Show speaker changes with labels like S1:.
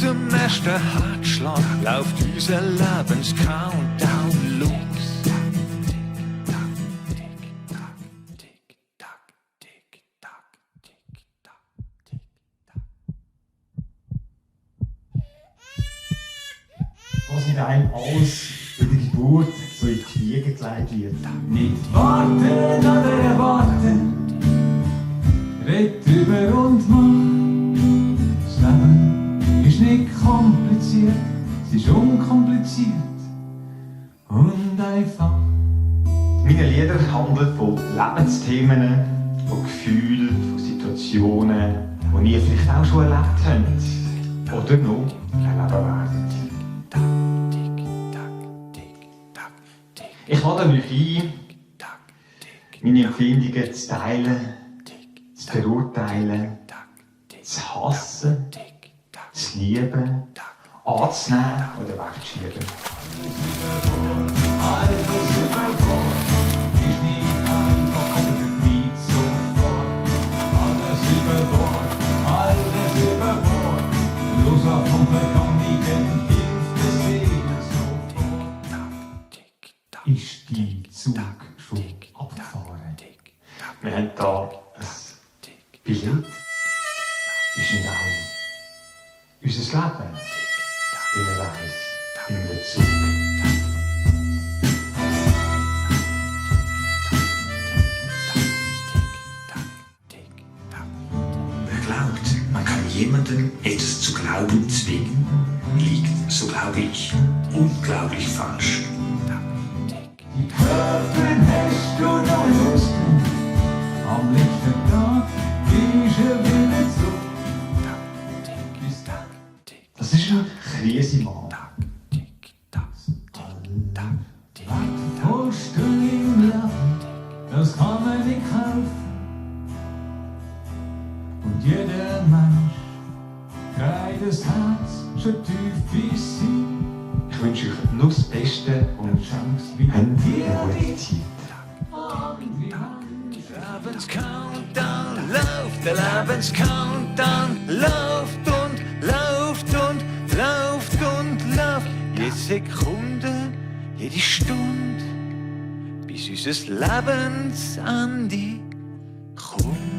S1: zum nächsten Herzschlag läuft unser Lebens-Countdown los.
S2: Was mit einem alles bei der Geburt so in die Wiege gelegt wird.
S3: Nicht warten oder warten, red über und mach. Das Leben ist nicht kompliziert, es ist unkompliziert und einfach.
S2: Meine Lieder handeln von Lebensthemen, von Gefühlen, von Situationen, die ihr vielleicht auch schon erlebt habt oder noch erleben werdet. Ich lade euch ein, meine Empfindungen zu teilen, zu verurteilen, zu hassen, zu lieben, anzunehmen oder wegzuschieben.
S3: Ist die Zug schon abgefahren?
S2: Wir haben hier ein Billett. Ist nicht auch unser Leben in einer Reise, in einem Zug.
S4: Wer glaubt, man kann jemanden etwas zu glauben zwingen, liegt, so glaube ich, unglaublich falsch.
S3: Die Köpfe hast du noch Lust. Am letzten Tag ist wieder zurück.
S2: Das ist ein Krisenmann.
S3: Holst du im Leben, das kann man nicht kaufen. Und jeder Mensch trägt das Herz schon tief in sich.
S2: Ich wünsche euch nur das Beste und habt eine gute Zeit.
S1: Lebens-Countdown läuft, der Lebens-Countdown läuft und läuft und läuft und läuft. Jede Sekunde, jede Stunde, bis unser Lebensende kommt.